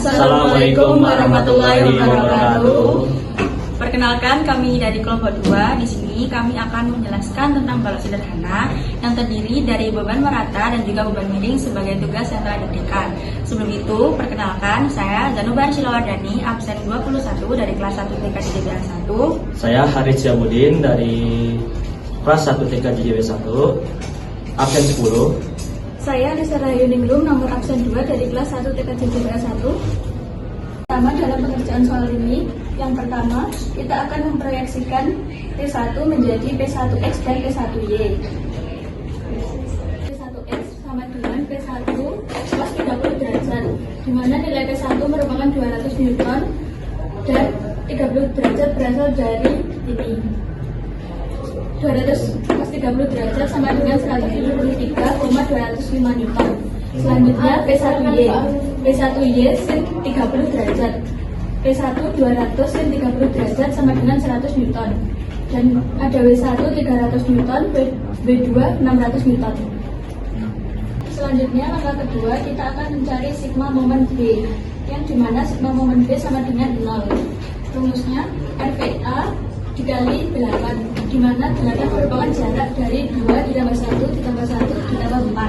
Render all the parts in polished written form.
Assalamualaikum warahmatullahi wabarakatuh. Perkenalkan, kami dari kelompok 2. Di sini kami akan menjelaskan tentang balok sederhana yang terdiri dari beban merata dan juga beban miring sebagai tugas yang telah diberikan. Sebelum itu, perkenalkan, saya Zanubar Silawardani, absen 21 dari kelas 1 TK JJBA 1. Saya Haris Syamudin dari kelas 1 TK JJBA 1, absen 10. Saya Lisa Rahayuningrum, nomor absen 2 dari kelas 1 TK JJBA 1. Pertama, dalam pengerjaan soal ini, yang pertama, kita akan memproyeksikan P1 menjadi P1X dan P1Y. P1X sama dengan P1 plus 30 derajat, di mana nilai P1 merupakan 200 Newton dan 30 derajat berasal dari ini. 200 plus 30 derajat sama dengan 173,205 Newton. Selanjutnya P1Y. P1Y sin 30 derajat. P1 200 sin 30 derajat sama dengan 100 Newton. Dan ada W1 300 Newton, W2 600 Newton. Selanjutnya langkah kedua, kita akan mencari sigma momen B, yang dimana sigma momen B sama dengan 0. Rumusnya RPA dikali 8, di mana 8 merupakan jarak dari 2 ditambah 1 ditambah 1 ditambah 4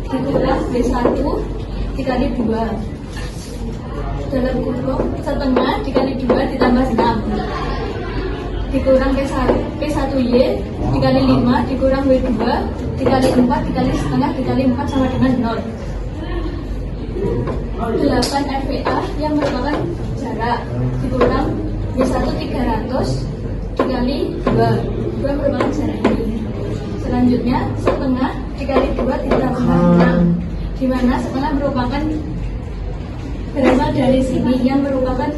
dikurang B1 dikali 2 dalam kurung setengah dikali 2 ditambah 6 dikurang P1Y dikali 5 dikurang W2 dikali 4 dikali setengah dikali 4 sama dengan 0. 8 RPA yang merupakan jarak dikurang B1 300 dikali 2 merupakan jarak ini. Selanjutnya setengah dikali 2 ditambah 6, di mana setengah merupakan berasal dari sini yang merupakan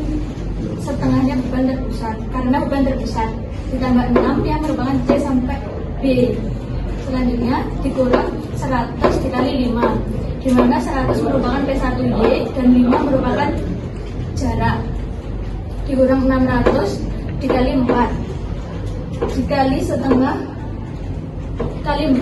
setengahnya beban terpusat, karena beban terpusat ditambah 6 yang merupakan C sampai B. Selanjutnya dikurang 100 dikali 5, di mana 100 merupakan P1Y dan 5 merupakan jarak, dikurang 600 dikali 4 dikali setengah kali 4.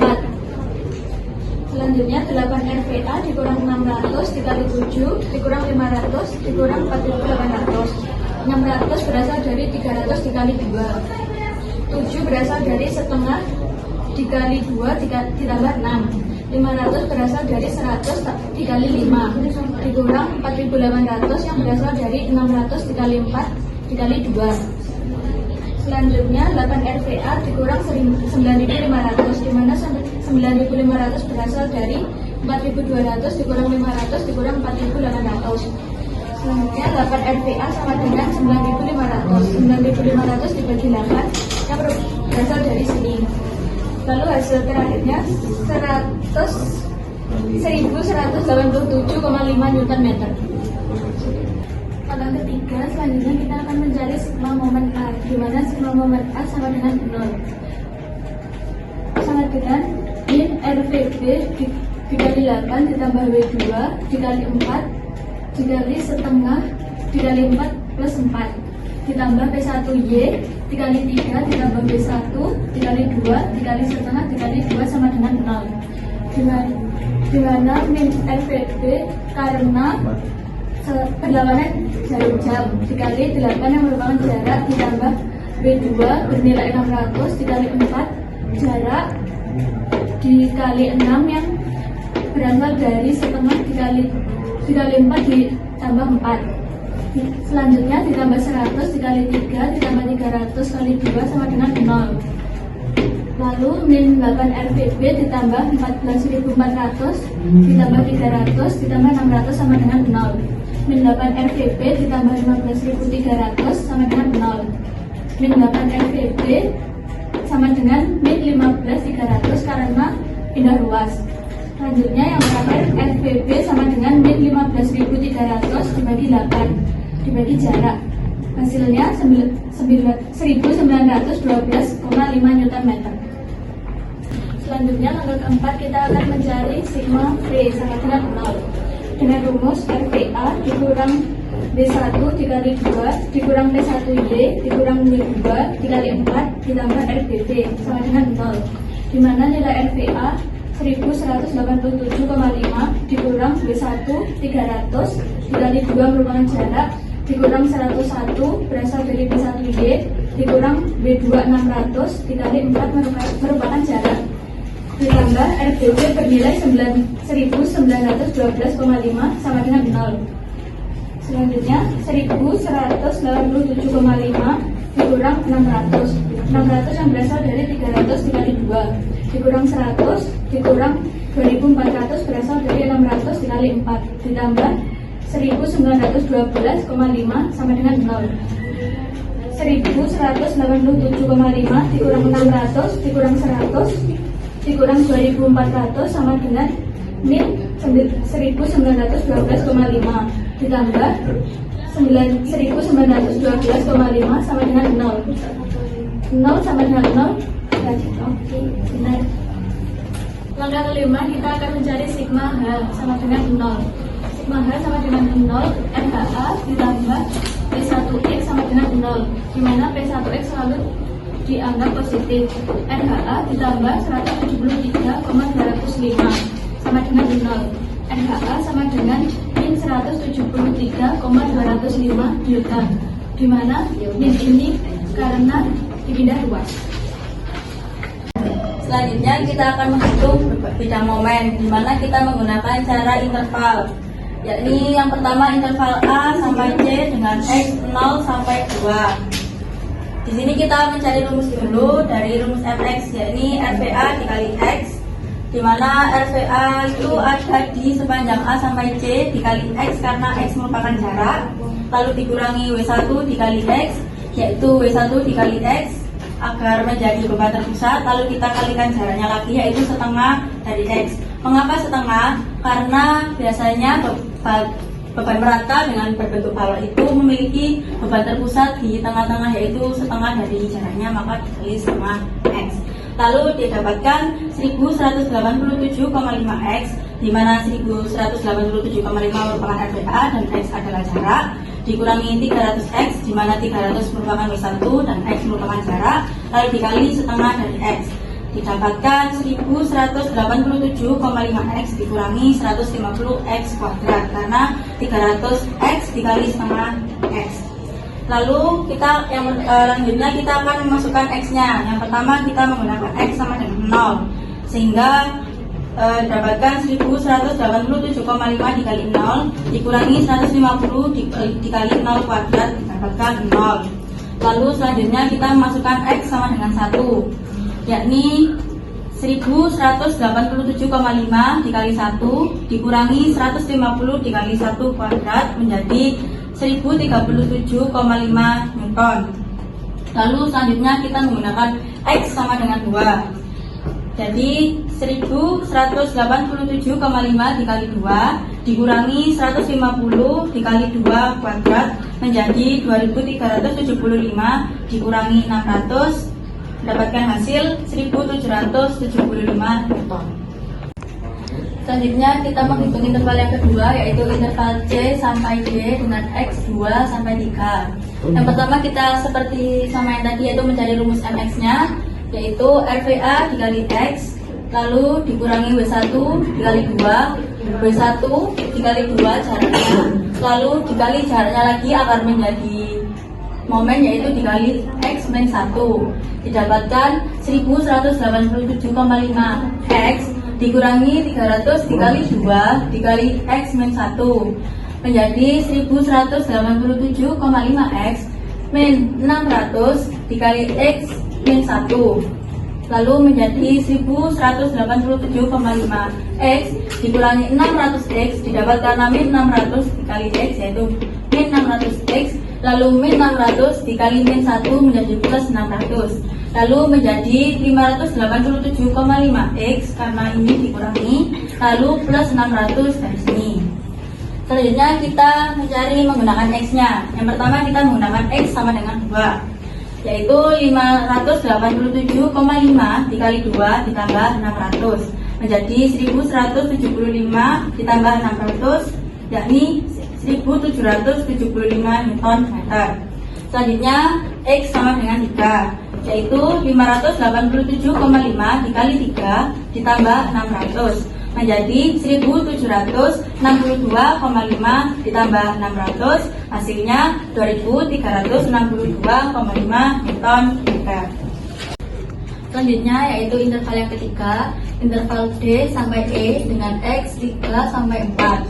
Selanjutnya 8 RPA dikurang 600 dikali 7 dikurang 500 dikurang 4800. 600 berasal dari 300 dikali 2. 7 berasal dari setengah dikali 2 ditambah 6. 500 berasal dari 100 dikali 5 dikurang 4800 yang berasal dari 600 dikali 4 dikali 2. Selanjutnya 8 RPA dikurang 9500, di mana 9500 berasal dari 4200 dikurang 500 dikurang 4800. Selanjutnya 8 RPA sama dengan 9500. 9500 dibagi 8 yang berasal dari sini. Lalu hasil terakhirnya 1187,5 Newton meter. Langkah ketiga, selanjutnya kita akan mencari sigma momen A, di mana sigma momen A sama dengan 0. Sama dengan min RVB dikali 8 ditambah W2 dikali 4 dikali setengah dikali 4 plus 4 ditambah P1Y dikali 3 ditambah B1 dikali 2 dikali setengah dikali 2 sama dengan 0. Di mana min RVB karena perlawanan jarum jam dikali 8 yang merupakan jarak ditambah B2 bernilai 600 dikali 4 jarak dikali 6 yang berasal dari setengah dikali 4 ditambah 4. Selanjutnya ditambah 100 dikali 3 ditambah 300 kali 2 sama dengan 0. Lalu min 8 RPB ditambah 14.400 ditambah 300 ditambah 600 sama dengan 0. Min 8 RVB ditambah 15.300 sama dengan 0. Min 8 RVB sama dengan min 15.300 karena pindah ruas. Selanjutnya yang terakhir RVB sama dengan min 15.300 dibagi 8 dibagi jarak. Hasilnya 1912,5 Newton meter. Selanjutnya langkah keempat, kita akan mencari sigma V sama dengan 0. Dengan rumus RPA dikurang B1 dikali 2 dikurang P1Y dikurang W2 dikali 4 ditambah RBB sama dengan 0, di mana nilai RPA 1187,5 dikurang B1 300 dikali 2 merupakan jarak, dikurang 101 berasal dari B1Y, dikurang B2 600 dikali 4 merupakan jarak, ditambah RBW bernilai 1912,5 sama dengan 0. Selanjutnya 1187,5 dikurang 600 yang berasal dari 300 dikali 2, dikurang 100 dikurang 2400 berasal dari 600 dikali 4, ditambah 1912,5 sama dengan 0. 1187,5 dikurang 600 dikurang 100 dikurang 2400 sama dengan min 1912,5 ditambah 1912,5 sama dengan 0 sama dengan 0. Oke, benar. Langkah kelima, kita akan mencari sigma H sama dengan 0. Sigma H sama dengan 0, NHA ditambah P1X sama dengan 0, di mana P1X selalu dianggap positif. NHA ditambah 173,205 sama dengan 0. NHA sama dengan min 173,205 Newton, di mana min ini karena dipindah ruas. Selanjutnya kita akan menghitung bidang momen, di mana kita menggunakan cara interval, yakni yang pertama interval A sampai C dengan X 0 sampai 2. Di sini kita mencari rumus dulu dari rumus Fx, yakni RVA dikali X, di mana RVA itu ada di sepanjang A sampai C dikali X karena X merupakan jarak, lalu dikurangi W1 dikali X, yaitu W1 dikali X agar menjadi beban terpusat, lalu kita kalikan jaraknya lagi, yaitu setengah dari X. Mengapa setengah? Karena biasanya beban merata dengan berbentuk balok itu memiliki beban terpusat di tengah-tengah, yaitu setengah dari jaraknya, maka dikali setengah X. Lalu didapatkan 1187,5 X, di mana 1187,5 merupakan RVA dan X adalah jarak, dikurangi 300X, di mana 300 merupakan W1 dan X merupakan jarak, lalu dikali setengah dari X. Didapatkan 1187,5X dikurangi 150X kuadrat, karena 300X dikali setengah X. Lalu kita selanjutnya kita akan memasukkan X-nya. Yang pertama kita menggunakan X sama dengan 0, sehingga dapatkan 1187,5 dikali 0 dikurangi 150 dikali 0 kuadrat, didapatkan 0. Lalu selanjutnya kita memasukkan X sama dengan 1, yakni 1187,5 dikali 1 dikurangi 150 dikali 1 kuadrat menjadi 1037,5 Newton. Lalu selanjutnya kita menggunakan X sama dengan 2. Jadi 1187,5 dikali 2 dikurangi 150 dikali 2 kuadrat menjadi 2375 dikurangi 600, mendapatkan hasil 1775 Newton. Selanjutnya kita menghitung interval yang kedua, yaitu interval C sampai D dengan X 2 sampai 3. Yang pertama kita seperti sama yang tadi, yaitu mencari rumus MX-nya, yaitu RVA dikali X, lalu dikurangi W1 dikali 2, W1 dikali 2 jaraknya, lalu dikali jaraknya lagi agar menjadi momen, yaitu dikali X min 1, didapatkan 1187,5 X dikurangi 300 dikali 2 dikali X min 1 menjadi 1187,5 X min 600 dikali X min 1, lalu menjadi 1187,5 X dikurangi 600X, didapatkan min 600 dikali X, yaitu min 600X, lalu min 600 dikali min 1 menjadi plus 600, lalu menjadi 587,5X karena ini dikurangi, lalu plus 600 dari sini. Selanjutnya kita mencari menggunakan X-nya. Yang pertama kita menggunakan X sama dengan 2, yaitu 587,5 dikali 2 ditambah 600 menjadi 1175 ditambah 600, yakni 1775 Newton meter. Selanjutnya X sama dengan 3, yaitu 587,5 dikali 3 ditambah 600 menjadi 1762,5 ditambah 600, hasilnya 2362,5 Newton meter. Selanjutnya yaitu interval yang ketiga, interval D sampai E dengan X 3 sampai 4.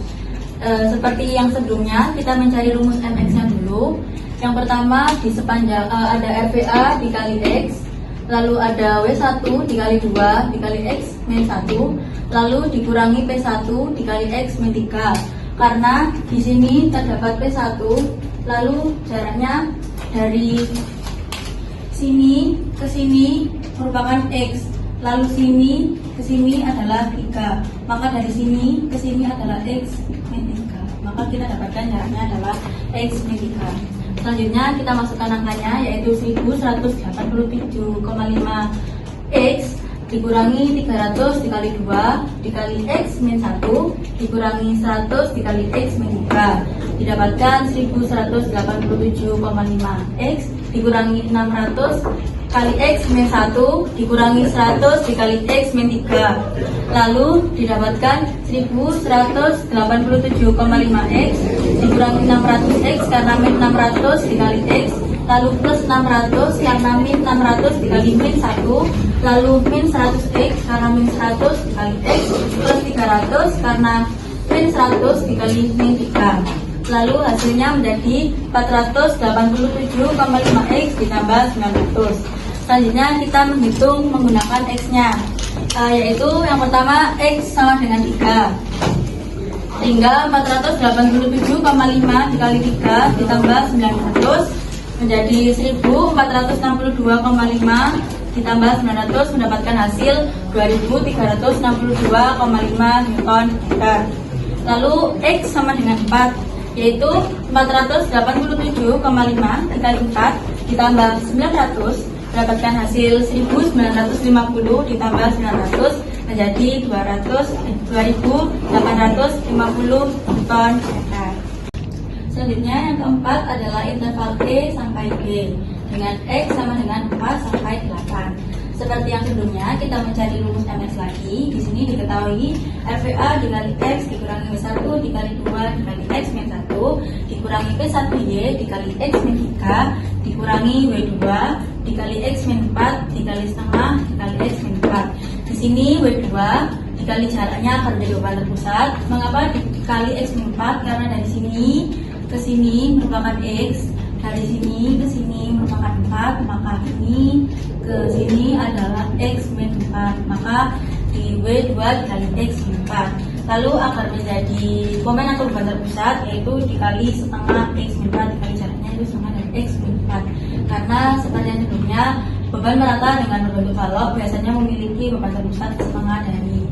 Seperti yang sebelumnya, kita mencari rumus MX-nya dulu. Yang pertama di sepanjang ada RPA dikali X, lalu ada W1 dikali 2 dikali X min 1, lalu dikurangi P1 dikali X min 3. Karena di sini terdapat P1, lalu jaraknya dari sini ke sini merupakan X, lalu sini ke sini adalah 3, maka dari sini ke sini adalah X min 3, maka kita dapatkan jaraknya adalah X min 3. Selanjutnya kita masukkan angkanya, yaitu 1187,5 X dikurangi 300 dikali 2 dikali X min 1 dikurangi 100 dikali X min 3, didapatkan 1187,5 X dikurangi 600 kali X min 1 dikurangi 100 dikali X min 3, lalu didapatkan 1187,5 X dikurangi 600 X karena min 600 dikali X, lalu plus 600 karena min 600 dikali min 1, lalu min 100 X karena min 100 dikali X, plus 300 karena min 100 dikali min 3. Lalu hasilnya menjadi 487,5 X ditambah 900. Selanjutnya kita menghitung menggunakan X-nya, yaitu yang pertama X sama dengan 3, sehingga 487,5 dikali 3 ditambah 900 menjadi 1462,5 ditambah 900 mendapatkan hasil 2362,5 Newton meter. Lalu X sama dengan 4, yaitu 487,5 dikali 4 ditambah 900 mendapatkan hasil 1950 ditambah 900 menjadi 2850 Newton meter. Selanjutnya yang keempat adalah interval T sampai G dengan X sama dengan 4 sampai 8. Seperti yang sebelumnya, kita mencari rumus MX lagi. Di sini diketahui RPA dikali X dikurangi W1 dikali 2 dikali X min 1 dikurangi P1Y dikali X min 3 dikurangi W2 dikali X min 4 dikali setengah dikali X min 4. Di sini W2 dikali jaraknya akan menjadi beban terpusat. Mengapa dikali X min 4? Karena dari sini ke sini merupakan X, dari sini ke sini merupakan 4, maka ini ke sini adalah X min 4, maka di W2 dikali X min 4. Lalu akan menjadi momen atau beban terpusat, yaitu dikali setengah X min 4 dikali jaraknya itu sama dengan X min 4. Karena seperti yang sebelumnya, beban merata dengan berbentuk balok biasanya memiliki beban terpusat setengah dari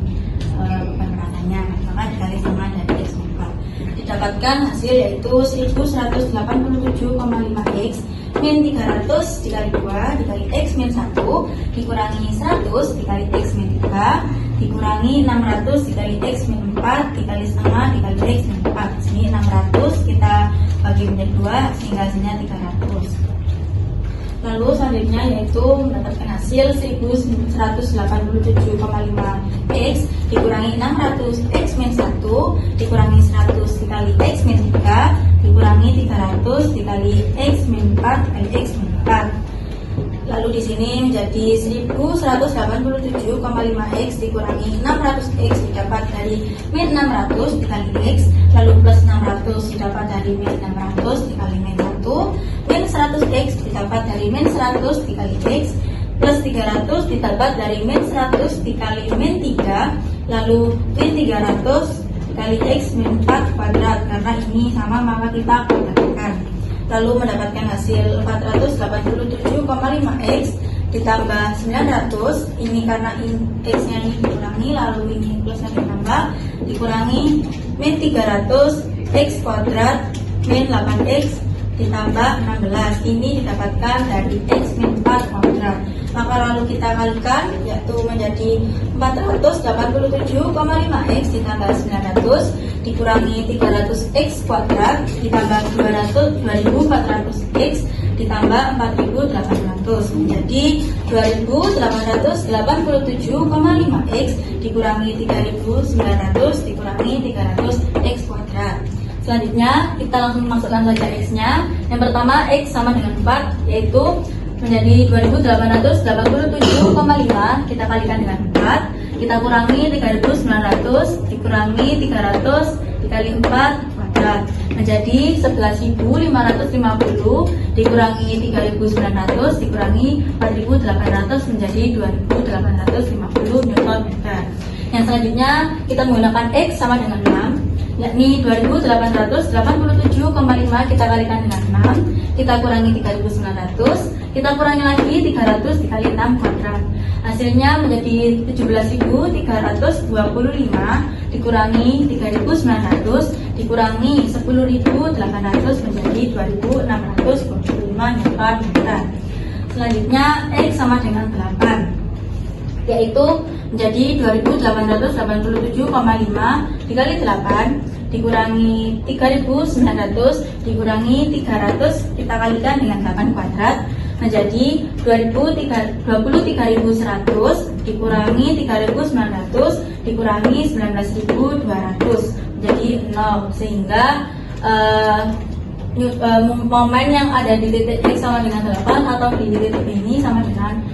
beban meratanya, maka dikali setengah dari X min 4. Didapatkan hasil yaitu 1187,5 X min 300 dikali 2 dikali X min 1 dikurangi 100 dikali X min 3 dikurangi 600 dikali X min 4 dikali setengah dikali X min 4. Sini 600 kita bagi menjadi 2 sehingga hasilnya 300. Lalu selanjutnya yaitu mendapatkan hasil 1187,5 X dikurangi 600 X min 1 dikurangi 100 dikali X min 3 dikurangi 300 dikali X min 4 dikali X min 4. Lalu di sini menjadi 1187,5 X dikurangi 600 X didapat dari min 600 dikali X, lalu plus 600 didapat dari min 600 dikali min 1, min 100 X didapat dari min 100 dikali X, plus 300 didapat dari min 100 dikali min 3, lalu min 300 dikali X min 4 kuadrat. Karena ini sama maka kita kuadratkan. Lalu mendapatkan hasil 487,5 X ditambah 900. Ini karena X-nya ini dikurangi, lalu ini plusnya ditambah, dikurangi min 300 X kuadrat min 8X ditambah 16. Ini didapatkan dari X min 4 kuadrat. Maka lalu kita kalikan, yaitu menjadi 487,5 X ditambah 900 dikurangi 300x kuadrat ditambah 2400x ditambah 4800 menjadi 2887,5x dikurangi 3900 dikurangi 300x kuadrat. Selanjutnya kita langsung masukkan saja x-nya. Yang pertama x sama dengan 4, yaitu menjadi 2887,5 kita kalikan dengan 4, kita kurangi 3900 dikurangi 300 dikali 4 kuadrat menjadi 11.550 dikurangi 3.900 dikurangi 4.800 menjadi 2.850 Newton meter. Yang selanjutnya kita menggunakan x sama dengan 6, yakni 2887,5 kita kalikan dengan 6, kita kurangi 3.900, kita kurangi lagi 300 dikali 6 kuadrat. Hasilnya menjadi 17.325 dikurangi 3.900 dikurangi 10.800 menjadi 2.625 Newton meter. Selanjutnya x sama dengan 8, yaitu menjadi 2887,5 dikali 8 dikurangi 3.900 dikurangi 300 kita kalikan dengan 8 kuadrat menjadi 23.100 dikurangi 3.900 dikurangi 19.200 menjadi 0, sehingga momen yang ada di titik x sama dengan 8 atau di titik ini sama dengan 0.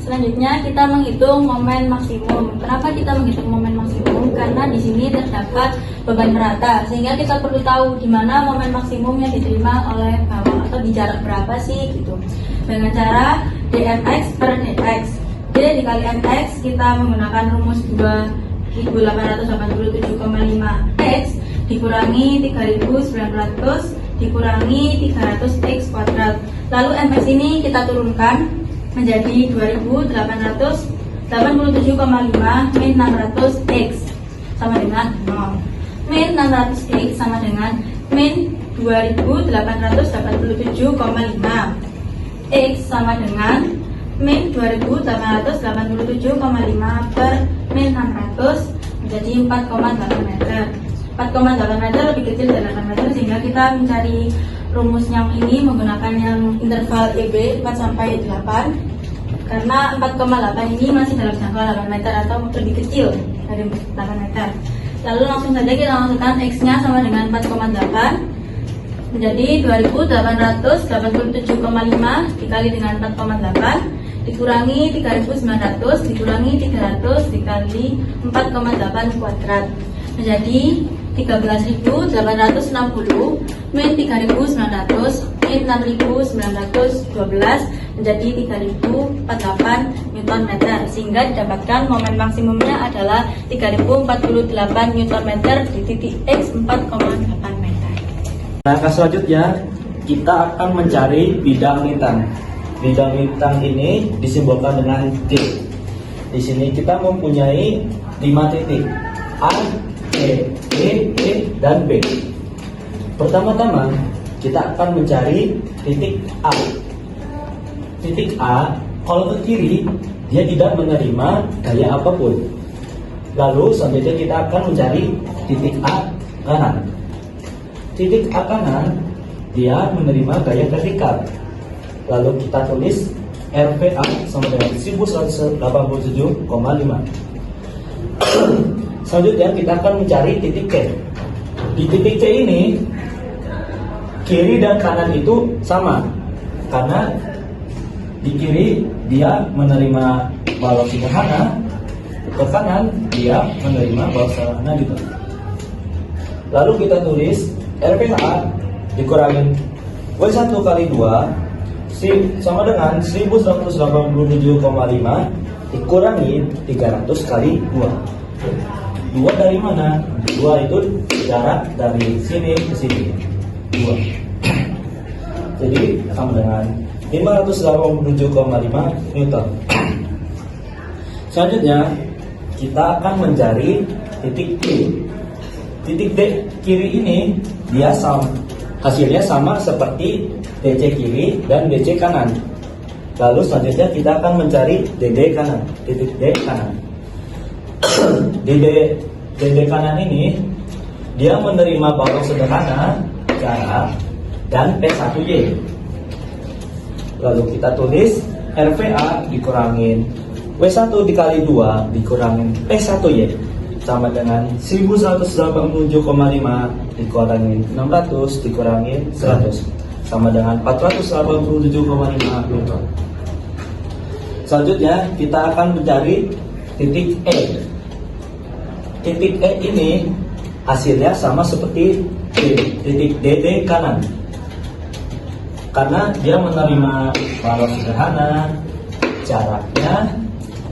Selanjutnya kita menghitung momen maksimum. Kenapa kita menghitung momen maksimum? Karena di sini terdapat beban merata, sehingga kita perlu tahu di mana momen maksimum yang diterima oleh bawah atau di jarak berapa sih gitu. Dengan cara dmx per dx. D dikali mx kita menggunakan rumus 2887,5 x dikurangi 3.900 dikurangi 300x kuadrat. Lalu mx ini kita turunkan menjadi 2887,5 min 600x sama dengan 0. Min 600x sama dengan min 2887,5. X sama dengan min 2887,5 per min 600 menjadi 4,8 meter. 4,8 meter lebih kecil dari 8 meter, sehingga kita mencari rumus yang ini menggunakan yang interval EB 4 sampai 8, karena 4,8 ini masih dalam jangka 8 meter atau lebih kecil dari 8 meter. Lalu langsung saja kita masukkan x-nya sama dengan 4,8 menjadi 2887,5 dikali dengan 4,8 dikurangi 3.900 dikurangi 300 dikali 4,8 kuadrat menjadi 13.860 min 3.900 min 6.912 menjadi 3.048 Newton meter, sehingga didapatkan momen maksimumnya adalah 3.048 Newton meter di titik x 4,8 meter. Langkah selanjutnya kita akan mencari bidang lintang. Bidang lintang ini disimbolkan dengan T. Di sini kita mempunyai 5 titik A, E, dan B. Pertama-tama kita akan mencari titik A. Titik A, kalau ke kiri dia tidak menerima gaya apapun. Lalu selanjutnya kita akan mencari titik A kanan. Titik A kanan dia menerima gaya vertikal. Lalu kita tulis RPA sama dengan 1187,5. Selanjutnya kita akan mencari titik C. Di titik C ini kiri dan kanan itu sama, karena di kiri dia menerima balok sederhana, ke kanan dia menerima balok sederhana gitu. Lalu kita tulis RPA dikurangi W1 kali 2 sama dengan 1187,5 dikurangi 300 kali 2. 2 dari mana? 2 itu jarak dari sini ke sini. 2. Jadi sama dengan 587,5 Newton. Selanjutnya kita akan mencari titik D. Titik D kiri ini dia hasilnya sama seperti DC kiri dan DC kanan. Lalu selanjutnya kita akan mencari DD kanan. Titik D kanan. DD DD kanan ini dia menerima balok sederhana, jarak, dan P1Y. Lalu kita tulis RVA dikurangin W1 dikali 2 dikurangin P1Y sama dengan 1187,5 dikurangin 600 dikurangin 100 sama dengan 487,5 Newton. Selanjutnya kita akan mencari titik E. Titik E ini hasilnya sama seperti titik DD kanan, karena dia menerima balok sederhana, jaraknya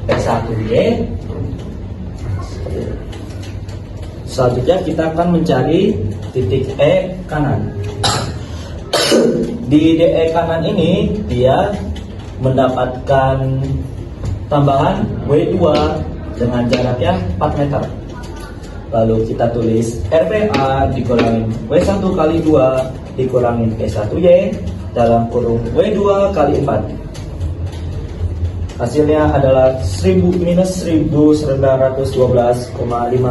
P1Y. Selanjutnya kita akan mencari titik E kanan. Di DE kanan ini dia mendapatkan tambahan W2 dengan jaraknya 4 meter. Lalu kita tulis RPA dikurangin W1 kali 2 dikurangin P1Y dalam kurung W2 kali 4. Hasilnya adalah minus 1912,5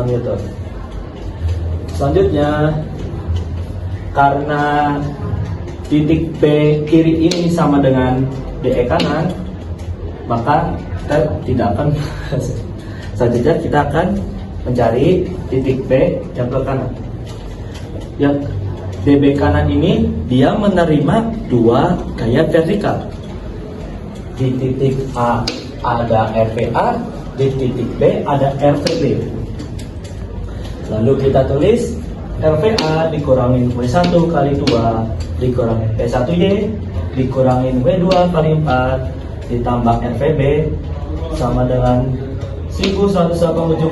Newton. Selanjutnya, karena titik B kiri ini sama dengan DE kanan, maka kita tidak akan selanjutnya kita akan mencari titik B yang ke kanan. Yang DB kanan ini dia menerima 2 gaya vertikal. Di titik A ada RVA, di titik B ada RVB. Lalu kita tulis RVA dikurangin W1 kali 2 dikurangin P1Y dikurangin W2 kali 4 ditambah RVB sama dengan 1187,5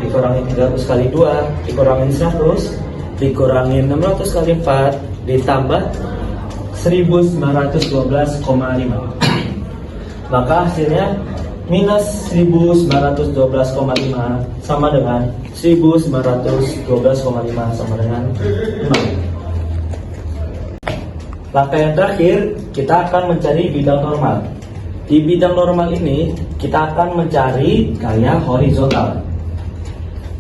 dikurangin 300 kali 2 dikurangin 100 dikurangin 600 kali 4 ditambah 1912,5. Maka hasilnya minus 1912,5 sama dengan 1912,5 sama dengan 6. Langkah yang terakhir, kita akan mencari bidang normal. Di bidang normal ini, kita akan mencari gaya horizontal.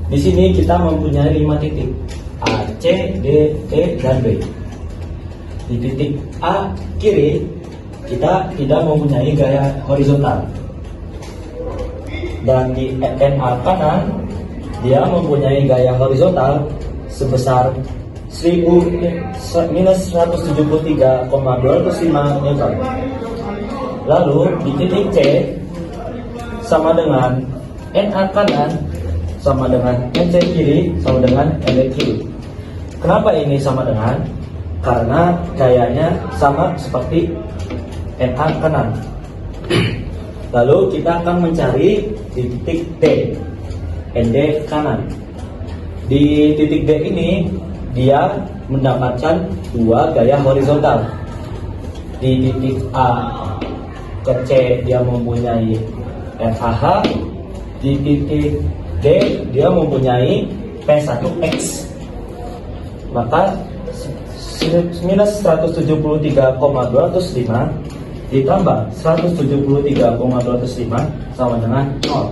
Di sini kita mempunyai 5 titik, A, C, D, E, dan B. Di titik A kiri, kita tidak mempunyai gaya horizontal. Dan di NA kanan, dia mempunyai gaya horizontal sebesar minus 173,205 Newton. Lalu di titik C sama dengan NA kanan sama dengan NC kiri sama dengan ND kiri. Kenapa ini sama dengan? Karena gayanya sama seperti NA kanan. Lalu kita akan mencari di titik D, ND kanan. Di titik D ini dia mendapatkan 2 gaya horizontal. Di titik A ke C dia mempunyai FHH. Di titik D dia mempunyai P1X. Maka minus 173,205 ditambah 173,205 sama dengan 0.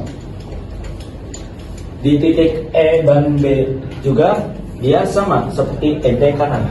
Di titik E dan B juga dia sama seperti ND kanan.